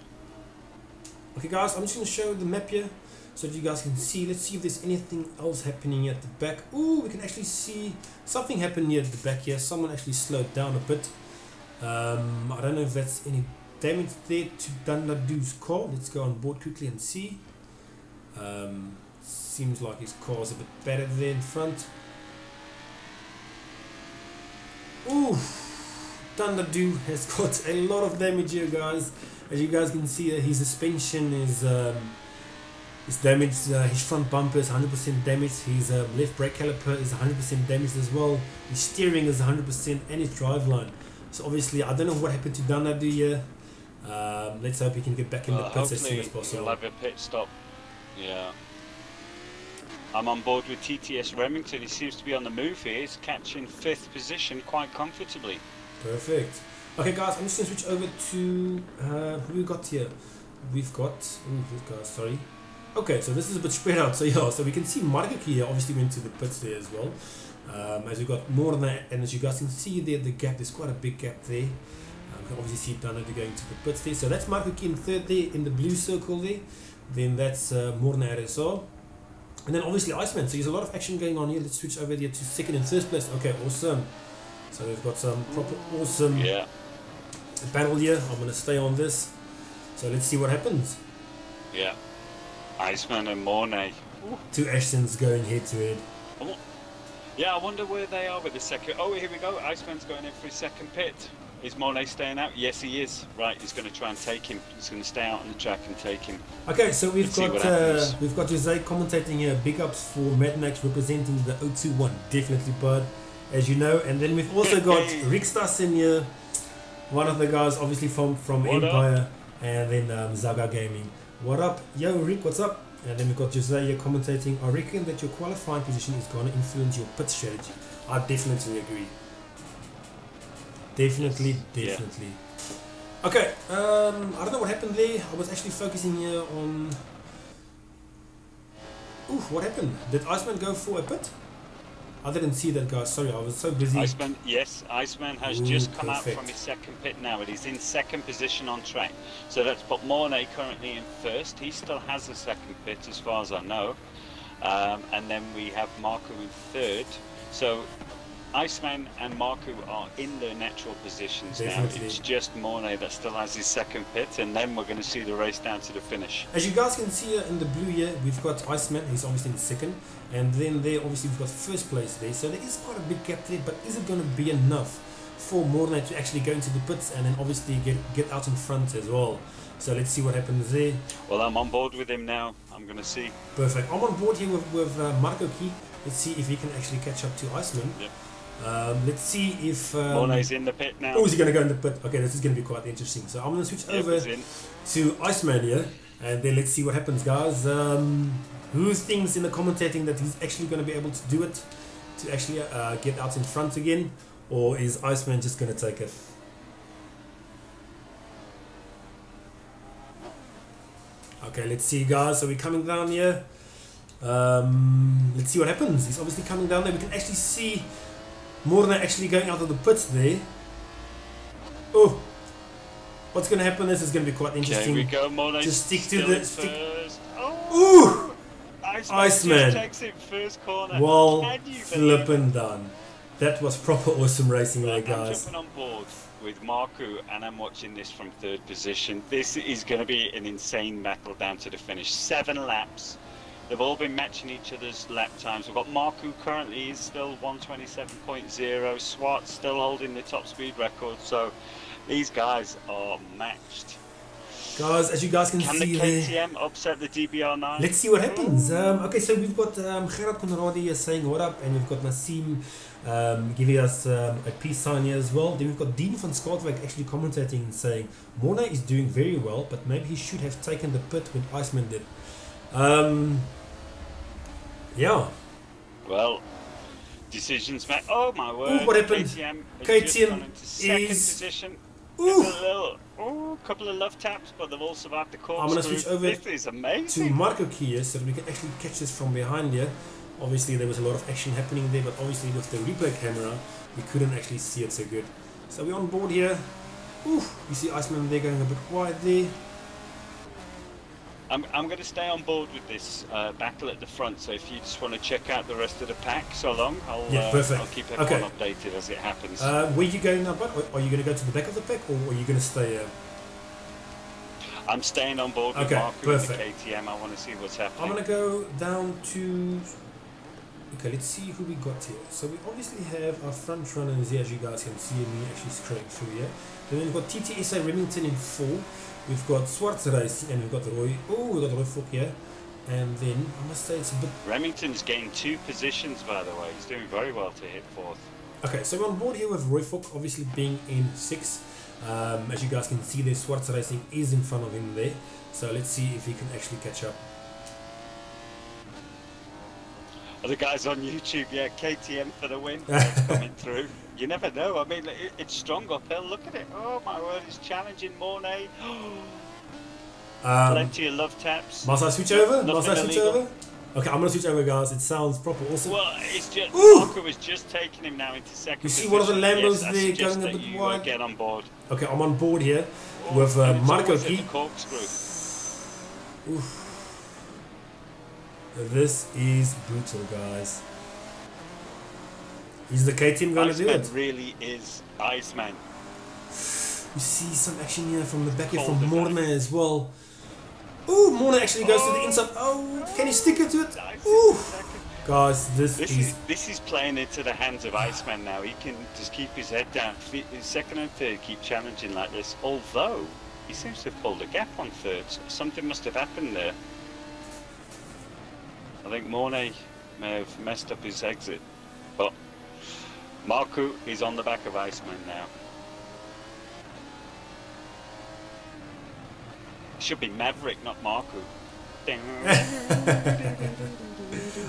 [SPEAKER 2] Okay, guys, I'm just going to show the map here so that you guys can see. Let's see if there's anything else happening at the back. Ooh, we can actually see something happen here at the back here. Someone actually slowed down a bit. I don't know if that's any damage there to Dandadu's car. Let's go on board quickly and see. Seems like his car's a bit better there in front. Ooh, Dandadu has got a lot of damage here, guys. As you guys can see, his suspension is damaged. His front bumper is 100% damaged. His left brake caliper is 100% damaged as well. His steering is 100%, and his driveline. So obviously, I don't know what happened to Danadu here. Let's hope he can get back in the pits as soon as possible.
[SPEAKER 1] We'll have a pit stop. Yeah. I'm on board with TTS Remington. He seems to be on the move here. He's catching 5th position quite comfortably.
[SPEAKER 2] Perfect. Okay, guys, I'm just going to switch over to who we got here. We've got this guy. Sorry. Okay, so this is a bit spread out. So yeah, so we can see Marco here obviously went to the pits there as well. As we got more than that, and as you guys can see there, the gap, there's quite a big gap there. You can obviously see Danadu going to the pits there. So that's Marco in 3rd there in the blue circle there. Then that's Morna RSO. And then obviously Iceman. So there's a lot of action going on here. Let's switch over there to 2nd and 1st place. Okay, awesome. So we've got some proper awesome battle here. I'm going to stay on this. So let's see what happens.
[SPEAKER 1] Yeah. Iceman and Morna.
[SPEAKER 2] Two Ashtons going head to head.
[SPEAKER 1] Yeah, I wonder where they are with the second. Oh, here we go. Iceman's going in for his second pit. Is Morna staying out? Yes, he is. Right, he's going to try and take him. He's going to stay out on the track and take him. Okay, so we've got
[SPEAKER 2] Jose commentating here. Big ups for MadmaX representing the 021. Definitely, bud, as you know. And then we've also got Rick Stassen here, one of the guys obviously from Empire, and then Zaga Gaming. What up? Yo, Rick, what's up? And then we've got Jose here commentating. I reckon that your qualifying position is going to influence your pit strategy. I definitely agree. Definitely.
[SPEAKER 1] Yeah.
[SPEAKER 2] Okay, I don't know what happened there. I was actually focusing here on... Ooh, what happened? Did Iceman go for a pit? I didn't see that, guys. Sorry, I was so busy.
[SPEAKER 1] Iceman has just come out from his second pit now, and he's in 2nd position on track. So that's put Morna currently in 1st. He still has the 2nd pit, as far as I know. And then we have Marco in 3rd. So Iceman and Marco are in their natural positions now. It's just Morna that still has his 2nd pit, and then we're going to see the race down to the finish.
[SPEAKER 2] As you guys can see in the blue here, we've got Iceman. He's obviously in 2nd, and then there obviously we've got 1st place there. So there is quite a big gap there, but is it going to be enough for Mornay to actually go into the pits and then obviously get out in front as well. So let's see what happens there.
[SPEAKER 1] Well, I'm on board with him now. I'm going to see.
[SPEAKER 2] Perfect. I'm on board here with Marco Key. Let's see if he can actually catch up to Iceman.
[SPEAKER 1] Yep.
[SPEAKER 2] Let's see if...
[SPEAKER 1] Mornay's in the pit now.
[SPEAKER 2] Oh, is he going to go in the pit? Okay, this is going to be quite interesting. So I'm going to switch over to Iceman here. And then let's see what happens, guys. Who thinks in the commentating that he's actually going to be able to do it? To actually get out in front again? Or is Iceman just going to take it? Okay, let's see, guys. So we're coming down here. Let's see what happens. He's obviously coming down there. We can actually see Morna actually going out of the pits there. Oh, what's going to happen? This is going to be quite interesting.
[SPEAKER 1] Here we go, Morna.
[SPEAKER 2] Just stick to the
[SPEAKER 1] first.
[SPEAKER 2] Oh! Ooh! Iceman.
[SPEAKER 1] Takes it first corner.
[SPEAKER 2] Well, flipping done. That was proper awesome racing there, guys.
[SPEAKER 1] I'm jumping on board with Marku, and I'm watching this from third position. This is going to be an insane battle down to the finish. 7 laps. They've all been matching each other's lap times. We've got Marku currently is still 127.0. Swart still holding the top speed record. So these guys are matched.
[SPEAKER 2] Guys, as you guys can see there,
[SPEAKER 1] KTM upset the DBR9?
[SPEAKER 2] Let's see what happens. Okay, so we've got Gerard Conradi saying what up, and we've got Nassim giving us a peace sign here as well. Then we've got Dean van Skunkworx actually commentating and saying Morna is doing very well, but maybe he should have taken the pit when Iceman did. Yeah.
[SPEAKER 1] Well, decisions made. Oh my word!
[SPEAKER 2] Ooh, what happened?
[SPEAKER 1] KTM is second
[SPEAKER 2] is
[SPEAKER 1] position.
[SPEAKER 2] Ooh.
[SPEAKER 1] A couple of love taps, but they've all survived the corkscrew.
[SPEAKER 2] I'm gonna switch over
[SPEAKER 1] this is amazing.
[SPEAKER 2] to Marco Kia so that we can actually catch this from behind here. Obviously there was a lot of action happening there, but obviously with the replay camera we couldn't actually see it so good. So we're on board here. Ooh, you see Iceman there going a bit wide there.
[SPEAKER 1] I'm going to stay on board with this battle at the front, so if you just want to check out the rest of the pack so long, I'll keep everyone updated as it happens.
[SPEAKER 2] Where are you going now, bud? Are you going to go to the back of the pack, or are you going to stay here?
[SPEAKER 1] I'm staying on board with Mark with the KTM. I want to see what's happening.
[SPEAKER 2] I'm going to go down to... Okay, let's see who we got here. So we obviously have our front runners here, as you guys can see, and me actually scrolling through here. Then we've got TTSA Remington in 4. We've got Swartz Racing, and we've got Roy. Oh, we've got Roy Fock here. And then, I must say, it's a bit...
[SPEAKER 1] Remington's gained 2 positions, by the way. He's doing very well to hit 4th.
[SPEAKER 2] Okay, so we're on board here with Roy Fock, obviously being in 6. As you guys can see there, Swartz Racing is in front of him there. So let's see if he can actually catch up.
[SPEAKER 1] The guys on YouTube, yeah, KTM for the win. That's coming through. You never know. I mean, it's strong uphill. Look at it. Oh my word, it's challenging Mornay. Plenty of love taps.
[SPEAKER 2] Must I switch over? Must I switch over? Okay, I'm gonna switch over, guys. It sounds proper awesome.
[SPEAKER 1] Well, it's just Marco was just taking him now into second.
[SPEAKER 2] You see one of the Lambos there going a bit wide.
[SPEAKER 1] Get on board.
[SPEAKER 2] Okay, I'm on board here with Marco Key. Oof. This is brutal, guys. Is the KTM going to do it?
[SPEAKER 1] Iceman really is Iceman.
[SPEAKER 2] You see some action here from the back here from Morna as well. Ooh, Morna actually goes to the inside. Oh, can he stick it to it? Ooh. Guys, this
[SPEAKER 1] is playing into the hands of Iceman now. He can just keep his head down. Second and third keep challenging like this. Although, he seems to have pulled a gap on third. So something must have happened there. I think Mornay may have messed up his exit, but Marku is on the back of Iceman now. It should be Maverick, not Marku.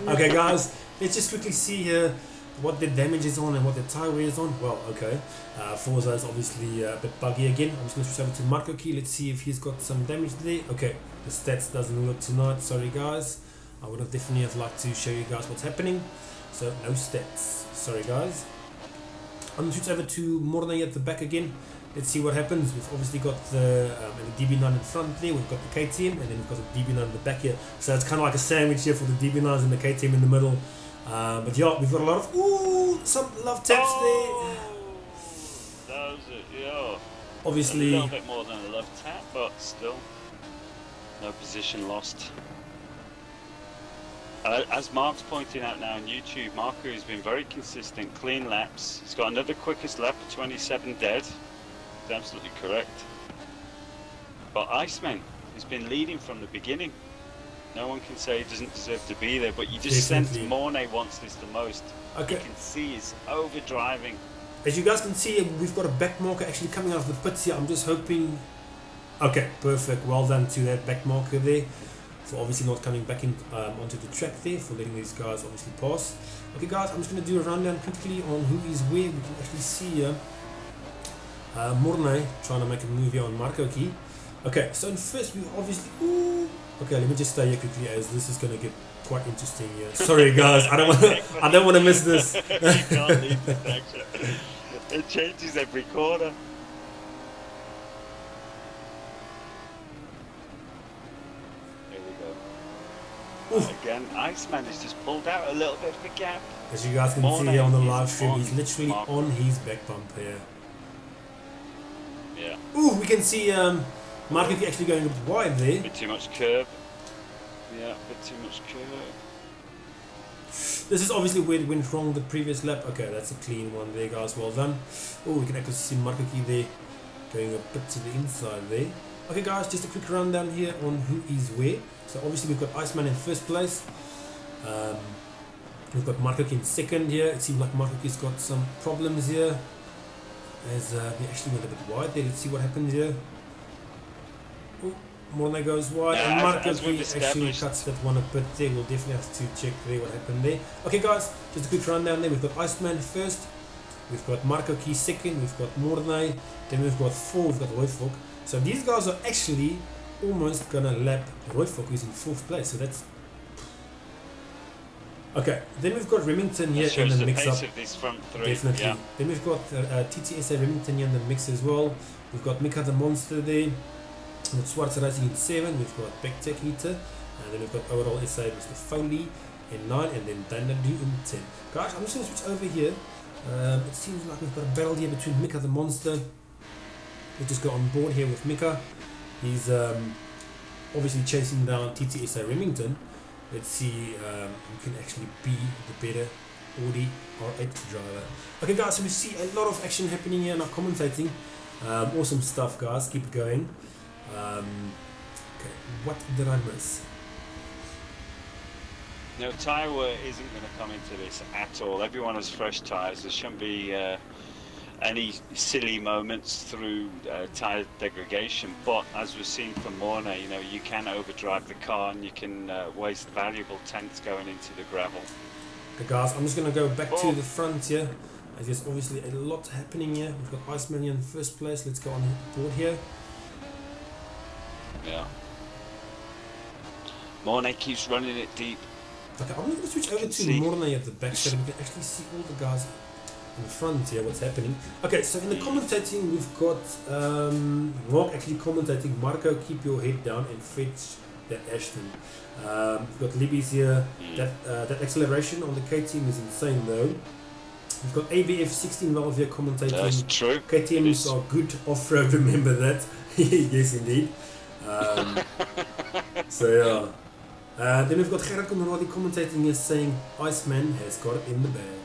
[SPEAKER 2] Okay, guys, let's just quickly see here what the damage is on and what the tire wear is on. Well, okay, Forza is obviously a bit buggy again. I'm just going to switch over to Marco Key. Let's see if he's got some damage there. Okay, the stats doesn't look tonight. Sorry, guys. I would have definitely liked to show you guys what's happening. So no stats. Sorry, guys. I'm going to switch over to Mornay at the back again. Let's see what happens. We've obviously got the DB9 in front there. We've got the KTM, and then we've got the DB9 in the back here. So it's kind of like a sandwich here for the DB9s and the KTM in the middle. But yeah, we've got a lot of some love taps there.
[SPEAKER 1] Those are, yeah.
[SPEAKER 2] Obviously
[SPEAKER 1] a little bit more than a love tap, but still no position lost. As Mark's pointing out now on YouTube, Marco has been very consistent, clean laps. He's got another quickest lap of 27 dead. That's absolutely correct. But Iceman has been leading from the beginning. No one can say he doesn't deserve to be there, but you just sense Mornay wants this the most.
[SPEAKER 2] Okay.
[SPEAKER 1] You can see he's overdriving.
[SPEAKER 2] As you guys can see, we've got a back marker actually coming out of the pits here. I'm just hoping... Okay, perfect. Well done to that back marker there. For obviously not coming back in onto the track there, for letting these guys obviously pass. Okay guys, I'm just going to do a rundown quickly on who is where. We can actually see here Mornay trying to make a move here on Marco Key. Okay, so in first we obviously... Ooh, okay, let me just stay here quickly as this is going to get quite interesting here. Sorry guys, I don't want to miss this.
[SPEAKER 1] You can't leave this section. It changes every corner. Again, Iceman has just pulled out a little bit of a gap.
[SPEAKER 2] As you guys can see here on the live stream, he's literally on his back bump here.
[SPEAKER 1] Yeah.
[SPEAKER 2] Ooh, we can see Marco actually going a bit wide there.
[SPEAKER 1] A bit too much curb. Yeah, a bit too much curb.
[SPEAKER 2] This is obviously where it went wrong the previous lap. Okay, that's a clean one there, guys. Well done. Oh, we can actually see Marco there going a bit to the inside there. Okay, guys, just a quick rundown here on who is where. So obviously we've got Iceman in first place. We've got Marco in second here. It seems like Marco's got some problems here. As we actually went a bit wide there. Let's see what happens here. Oh, Mornay goes wide, and Marco actually cuts that one a bit there. We'll definitely have to check there what happened there. Okay guys, just a quick rundown there. We've got Iceman first. We've got Marco second. We've got Mornay. Then we've got we've got Royfok. So these guys are actually almost gonna lap Royfok, who's in fourth place. So that's okay. Then we've got Remington here in the mix up.
[SPEAKER 1] These front three.
[SPEAKER 2] Definitely. Yeah. Then we've got TTSA Remington here in the mix as well. We've got Mika the Monster there. We've got Swartz Racing in 7. We've got Beck Tech Heater, and then we've got ORLSA Mr. Foley in 9, and then Danadu in 10. Guys, I'm just gonna switch over here. It seems like we've got a battle here between Mika the Monster. We'll just go on board here with Mika. He's obviously chasing down TTSA Remington. Let's see who can actually be the better Audi R8 driver. Okay guys, so we see a lot of action happening here now commentating. Awesome stuff guys, keep it going. Okay, what did I miss?
[SPEAKER 1] No, tyre wear isn't going to come into this at all. Everyone has fresh tyres. There shouldn't be any silly moments through tyre degradation, but as we've seen from Mornay, you know, you can overdrive the car and you can waste valuable tenths going into the gravel.
[SPEAKER 2] Okay guys, I'm just going to go back to the front here. There's obviously a lot happening here. We've got Iceman here in first place. Let's go on board here.
[SPEAKER 1] Yeah. Mornay keeps running it deep.
[SPEAKER 2] Okay, I'm going to switch over to Mornay at the back so we can actually see all the guys in front here, what's happening. Okay, so in the commentating, we've got Mark actually commentating, Marco, keep your head down and fetch that Ashton. We've got Libby's here. That acceleration on the K team is insane though. We've got ABF 16 valve here commentating.
[SPEAKER 1] That's true.
[SPEAKER 2] KTMs are good off-road, remember that. Yes, indeed. So yeah. Then we've got Gerard Conradi commentating here saying Iceman has got it in the bag.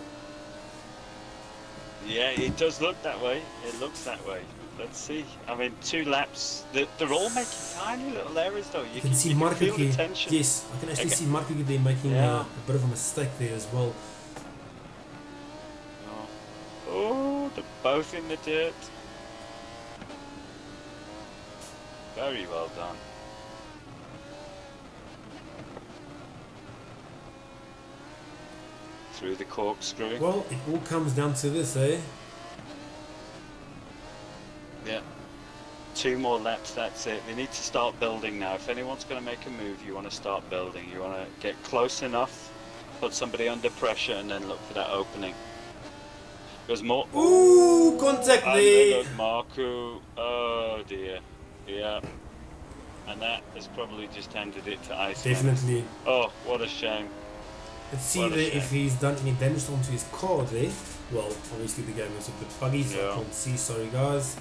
[SPEAKER 1] Yeah, it does look that way. It looks that way. Let's see. I mean, 2 laps. They're all making tiny little errors though. You can see Marco feel the tension.
[SPEAKER 2] Yes, I can actually see Marco there making a bit of a mistake there as well.
[SPEAKER 1] Oh, they're both in the dirt. Very well done. Through the corkscrew.
[SPEAKER 2] Well, it all comes down to this, eh?
[SPEAKER 1] Yeah. 2 more laps, that's it. They need to start building now. If anyone's going to make a move, you want to start building. You want to get close enough, put somebody under pressure, and then look for that opening. There's more.
[SPEAKER 2] Ooh, contact there.
[SPEAKER 1] Look, Marco. Oh dear. Yeah. And that has probably just handed it to Iceman.
[SPEAKER 2] Definitely.
[SPEAKER 1] Oh, what a shame.
[SPEAKER 2] Let's see there if he's done any damage onto his car there. Well, obviously the game is a bit buggy, so I can't see. Sorry guys.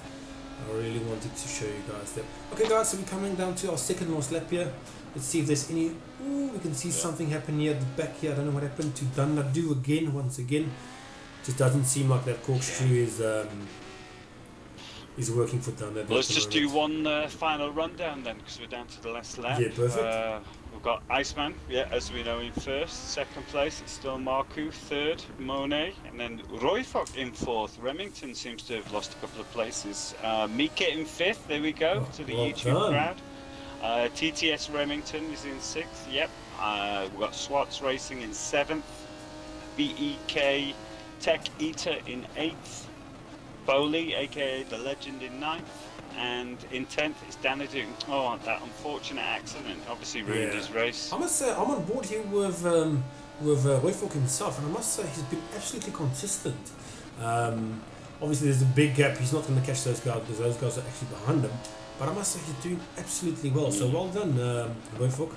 [SPEAKER 2] I really wanted to show you guys that. Okay guys, so we're coming down to our second last lap here. Let's see if there's any... Ooh, we can see something happen here at the back here. I don't know what happened to Dunadu again, once again. Just doesn't seem like that corkscrew is working for Dunadu.
[SPEAKER 1] Well, let's just do one final rundown then, because we're down to the last lap.
[SPEAKER 2] Yeah, perfect.
[SPEAKER 1] We've got Iceman, as we know, in first. Second place, it's still Marku. Third, Monet. And then Royfock in fourth. Remington seems to have lost a couple of places. Mika in fifth, there we go, to the YouTube crowd. TTS Remington is in sixth, yep. We've got Swats Racing in seventh. BEK Tech Eater in eighth. Foley, aka the Legend, in ninth. And in 10th is Danadu. Oh, that unfortunate accident obviously ruined his race.
[SPEAKER 2] I must say, I'm on board here with Royfock himself, and I must say he's been absolutely consistent. Obviously there's a big gap, he's not going to catch those guys because those guys are actually behind him. But I must say he's doing absolutely well, so well done Royfock.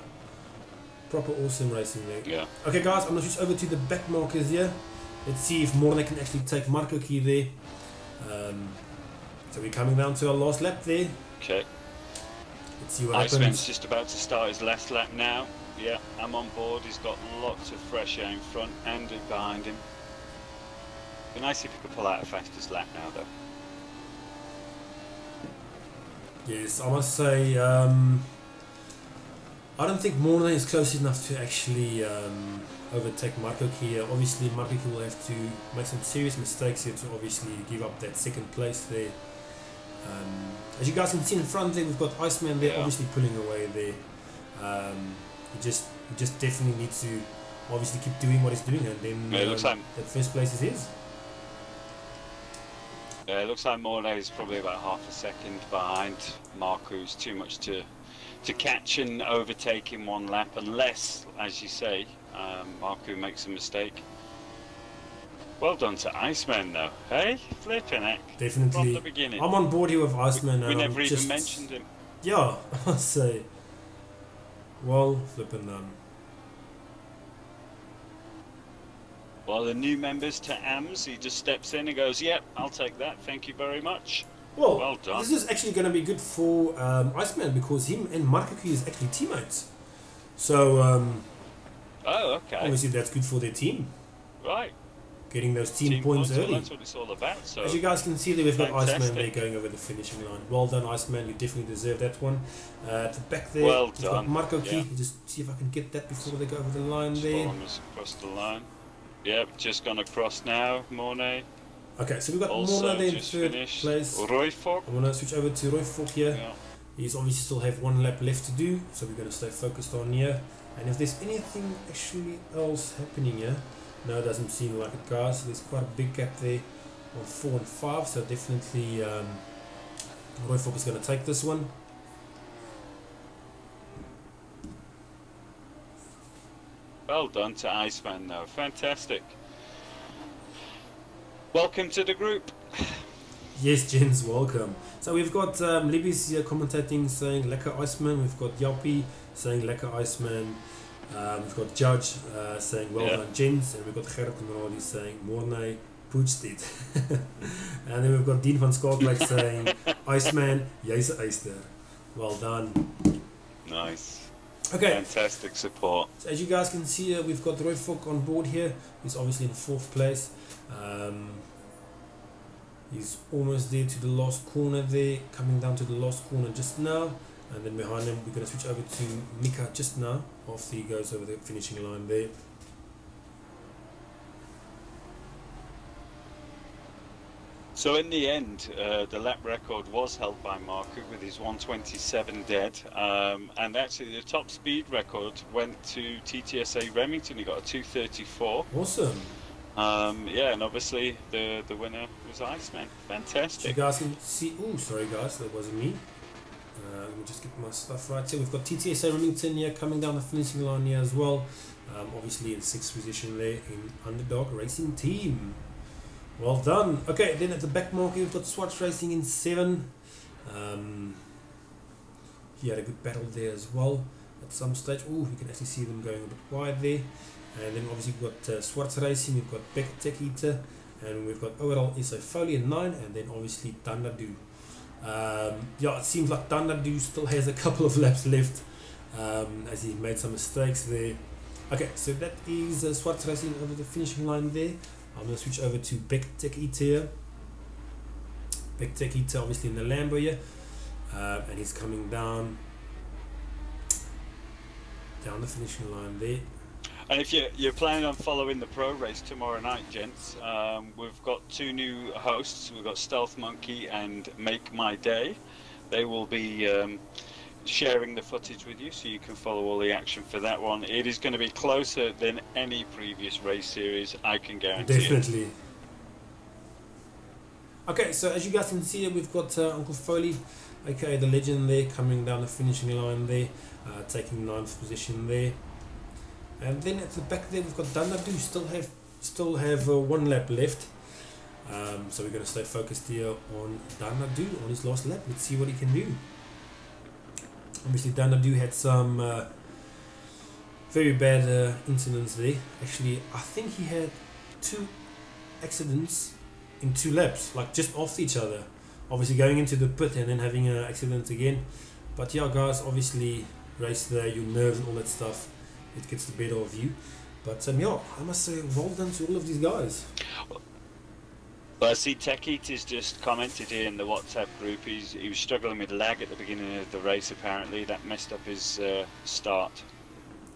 [SPEAKER 2] Proper awesome racing there.
[SPEAKER 1] Yeah.
[SPEAKER 2] Okay guys, I'm going to switch over to the back markers here. Let's see if Morne can actually take Marco Key there. So we're coming down to our last lap there.
[SPEAKER 1] Okay.
[SPEAKER 2] Let's see what
[SPEAKER 1] Iceman's
[SPEAKER 2] happens.
[SPEAKER 1] just about to start his last lap now. Yeah, I'm on board. He's got lots of fresh air in front and behind him. Be nice if he could pull out a fastest lap now, though.
[SPEAKER 2] Yes, I must say, I don't think Morne is close enough to actually overtake Marco here. Obviously, Marco will have to make some serious mistakes here to obviously give up that second place there. As you guys can see in front there, we've got Iceman there, obviously pulling away there. He just definitely needs to obviously keep doing what he's doing, and then
[SPEAKER 1] it looks like
[SPEAKER 2] that first place is his.
[SPEAKER 1] It looks like Morley is probably about half a second behind Marco's. Too much to catch and overtake in one lap, unless, as you say, Marco makes a mistake. Well done to Iceman though, hey? Flipping heck.
[SPEAKER 2] Definitely.
[SPEAKER 1] From the beginning.
[SPEAKER 2] I'm on board here with Iceman.
[SPEAKER 1] We never even mentioned him.
[SPEAKER 2] Yeah, I must say. Well, flipping done.
[SPEAKER 1] Well, the new members to AMS, he just steps in and goes, yep, I'll take that, thank you very much. Well done.
[SPEAKER 2] This is actually going to be good for Iceman, because him and Markaki is actually teammates. So,
[SPEAKER 1] oh, okay.
[SPEAKER 2] Obviously that's good for their team.
[SPEAKER 1] Right.
[SPEAKER 2] Getting those team points early.
[SPEAKER 1] Well, that's what it's all about. So
[SPEAKER 2] as you guys can see there, we've got Iceman there going over the finishing line. Well done, Iceman, you definitely deserve that one. At the back there,
[SPEAKER 1] well
[SPEAKER 2] we've
[SPEAKER 1] done.
[SPEAKER 2] got Marco Key. Just see if I can get that before they go over the line there.
[SPEAKER 1] Across the line. Yep, just gone across now, Mornay.
[SPEAKER 2] Okay, so we've got
[SPEAKER 1] also
[SPEAKER 2] Mornay there in third place.
[SPEAKER 1] Royfock.
[SPEAKER 2] I'm going to switch over to Royfock here.
[SPEAKER 1] Yeah.
[SPEAKER 2] He's obviously still have one lap left to do, so we're going to stay focused on here. And if there's anything actually else happening here, no, it doesn't seem like it, guys. There's quite a big gap there on 4 and 5, so definitely Royfock is going to take this one.
[SPEAKER 1] Well done to Iceman though, fantastic. Welcome to the group.
[SPEAKER 2] Yes, gents, welcome. So we've got Libby's here commentating saying Lekker Iceman, we've got Yalpi saying Lekker Iceman, we've got Judge saying well done gents, and we've got Gerrit Conradi saying Mornay poetst dit. And then we've got Dean van Skunkworx saying Iceman, jy's 'n eyster. Well done.
[SPEAKER 1] Nice.
[SPEAKER 2] Okay.
[SPEAKER 1] Fantastic support.
[SPEAKER 2] So as you guys can see, we've got Royfock on board here. He's obviously in 4th place. He's almost there to the last corner there, coming down to the last corner just now. And then behind him, we're going to switch over to Mika just now, after he goes over the finishing line there.
[SPEAKER 1] So in the end, the lap record was held by Marco with his 1:27 dead, and actually the top speed record went to TTSA Remington. He got a 2:34.
[SPEAKER 2] Awesome.
[SPEAKER 1] Yeah, and obviously the winner was Iceman. Fantastic.
[SPEAKER 2] So you guys can see. Oh, sorry guys, that wasn't me. Let me just get my stuff right here. We've got TTSA Remington here coming down the finishing line here as well. Obviously in 6th position there in Underdog Racing Team. Well done. Okay, then at the back marker we've got Swatch Racing in 7. He had a good battle there as well at some stage. Oh, you can actually see them going a bit wide there. And then obviously we've got Swatch Racing, we've got Beck Tech Eater, and we've got ORLSA Foley in 9, and then obviously Dandadu Yeah, it seems like Danadu still has a couple of laps left, as he made some mistakes there. Okay, so that is Skunkworx racing over the finishing line there. I'm going to switch over to Bektek here. Bektek obviously in the Lambo here, and he's coming down the finishing line there.
[SPEAKER 1] And if you're planning on following the pro race tomorrow night, gents, we've got two new hosts. We've got Stealth Monkey and Make My Day. They will be sharing the footage with you, so you can follow all the action for that one. It is going to be closer than any previous race series, I can guarantee.
[SPEAKER 2] Definitely. Okay, so as you guys can see, we've got Uncle Foley, aka the legend there, coming down the finishing line there, taking 9th position there. And then at the back there we've got Danadu, still have 1 lap left. So we're going to stay focused here on Danadu on his last lap. Let's see what he can do. Obviously Danadu had some very bad incidents there. Actually, I think he had 2 accidents in 2 laps, like just after each other. Obviously going into the pit and then having an accident again. But yeah guys, obviously race there, your nerves and all that stuff, it gets the better of you. But yeah, I must say well done to all of these guys.
[SPEAKER 1] Well, I see Techit has just commented here in the WhatsApp group. He was struggling with lag at the beginning of the race. Apparently that messed up his start.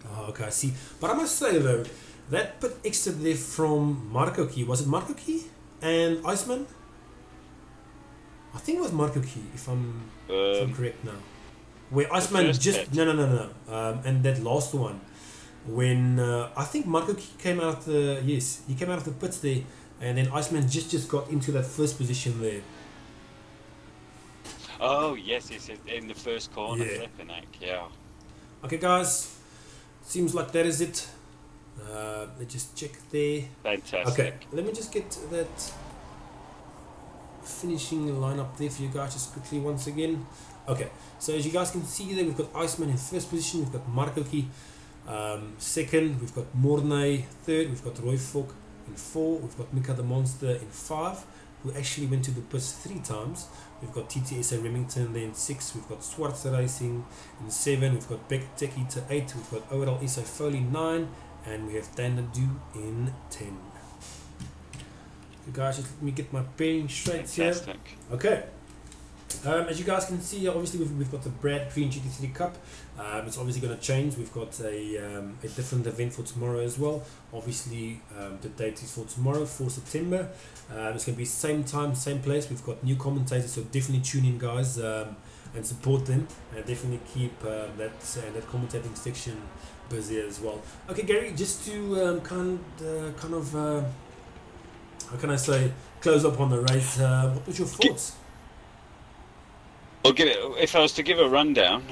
[SPEAKER 2] Oh, okay, I see. But I must say though, that pit exit there from Marco Key, was it Marco Key and Iceman? I think it was Marco Key, if I'm correct now. Where Iceman just no, and that last one, when I think Marco Key came out of the he came out of the pits there, and then Iceman just got into that first position there.
[SPEAKER 1] Oh yes, in the first corner, flipping heck, yeah.
[SPEAKER 2] Okay, guys, seems like that is it. Let's just check there.
[SPEAKER 1] Fantastic.
[SPEAKER 2] Okay, let me just get that finishing lineup there for you guys just quickly once again. Okay, so as you guys can see there, we've got Iceman in first position, we've got Markoki second, we've got Mornay third, we've got Roy Fok in 4, we've got Mika the Monster in 5, who actually went to the pits 3 times. We've got TTSA Remington there in 6, we've got Skunkworx Racing in 7, we've got Bektek to 8, we've got ORLSA Foley 9, and we have Danadu in 10. So guys, just let me get my bearing straight here. Okay. As you guys can see, obviously we've got the Brad Green GT3 Cup. It's obviously going to change. We've got a different event for tomorrow as well. Obviously, the date is for tomorrow, 4 September. It's going to be same time, same place. We've got new commentators, so definitely tune in, guys, and support them, and definitely keep that commentating section busy as well. Okay, Gary, just to kind of how can I say, close up on the race. What was your thoughts?
[SPEAKER 1] Well, if I was to give a rundown,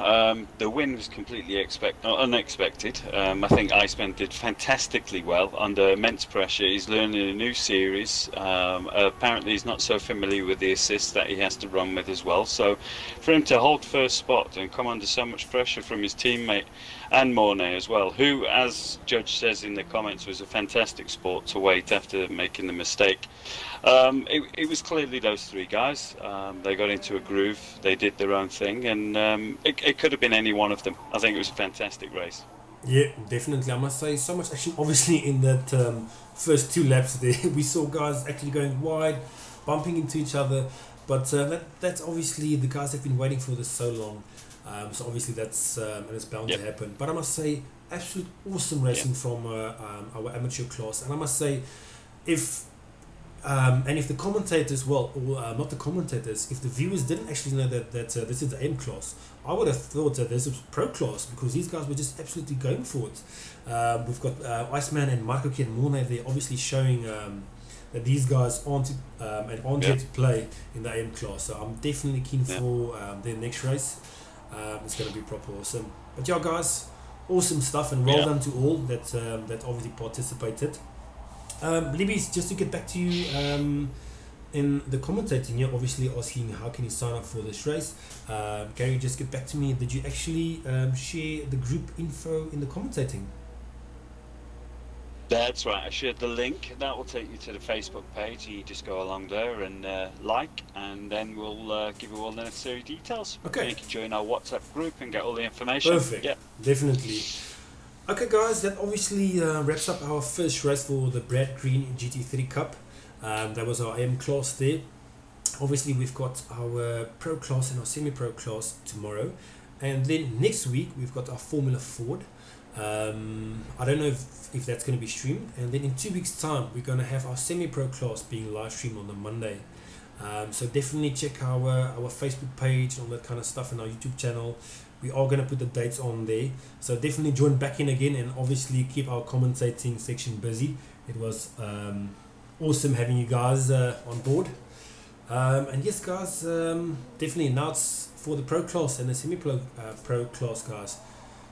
[SPEAKER 1] the win was completely unexpected. I think Iceman did fantastically well under immense pressure. He's learning a new series. Apparently he's not so familiar with the assists that he has to run with as well. So for him to hold first spot and come under so much pressure from his teammate and Mornay as well, who, as Judge says in the comments, was a fantastic sport to wait after making the mistake. It was clearly those 3 guys. They got into a groove, they did their own thing, and it could have been any one of them. I think it was a fantastic race.
[SPEAKER 2] Yeah, definitely. I must say, so much action obviously in that first 2 laps there. We saw guys actually going wide, bumping into each other, but that's obviously the guys have been waiting for this so long. So obviously that's and it's bound to happen. But I must say, absolute awesome racing from our amateur class. And I must say, if the commentators, well, not the commentators, if the viewers didn't actually know that this is the M class, I would have thought that this was pro class, because these guys were just absolutely going for it. We've got Iceman and Markoki and Mornay there, obviously showing that these guys aren't yet to play in the AM class. So I'm definitely keen for their next race. It's going to be proper awesome. But yeah, guys, awesome stuff, and well done to all that obviously participated. Libby's, just to get back to you in the commentating, you're obviously asking how can you sign up for this race. Gary, just get back to me. Did you actually share the group info in the commentating?
[SPEAKER 1] That's right. I shared the link. That will take you to the Facebook page. You just go along there and like, and then we'll give you all the necessary details.
[SPEAKER 2] Okay.
[SPEAKER 1] You can join our WhatsApp group and get all the information.
[SPEAKER 2] Perfect.
[SPEAKER 1] Yeah.
[SPEAKER 2] Definitely. Okay, guys, that obviously wraps up our first race for the Brad Green GT3 Cup. That was our AM class there. Obviously, we've got our pro class and our semi-pro class tomorrow, and then next week we've got our Formula Ford. I don't know if that's going to be streamed, and then in 2 weeks time we're going to have our semi-pro class being live streamed on the Monday. So definitely check our Facebook page and all that kind of stuff, and our YouTube channel. We are going to put the dates on there, so definitely join back in again, and obviously keep our commentating section busy. It was awesome having you guys on board. And yes, guys, definitely now it's for the pro class and the semi-pro pro class guys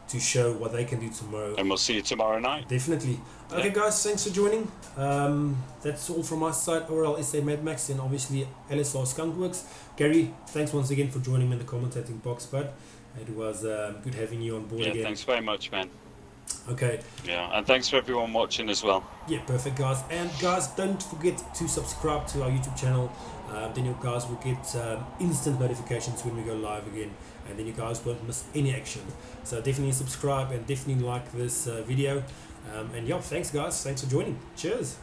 [SPEAKER 2] to show what they can do tomorrow.
[SPEAKER 1] And we'll see you tomorrow night.
[SPEAKER 2] Definitely. Okay, guys, thanks for joining. That's all from my side. ORLSA, MadmaX, and obviously LSR Skunkworx. Gary, thanks once again for joining me in the commentating box, bud. It was good having you on board again.
[SPEAKER 1] Yeah, thanks very much, man.
[SPEAKER 2] Okay.
[SPEAKER 1] Yeah, and thanks for everyone watching as well.
[SPEAKER 2] Yeah, perfect, guys. And guys, don't forget to subscribe to our YouTube channel. Then you guys will get instant notifications when we go live again, and then you guys won't miss any action. So definitely subscribe and definitely like this video. And yeah, thanks guys. Thanks for joining. Cheers.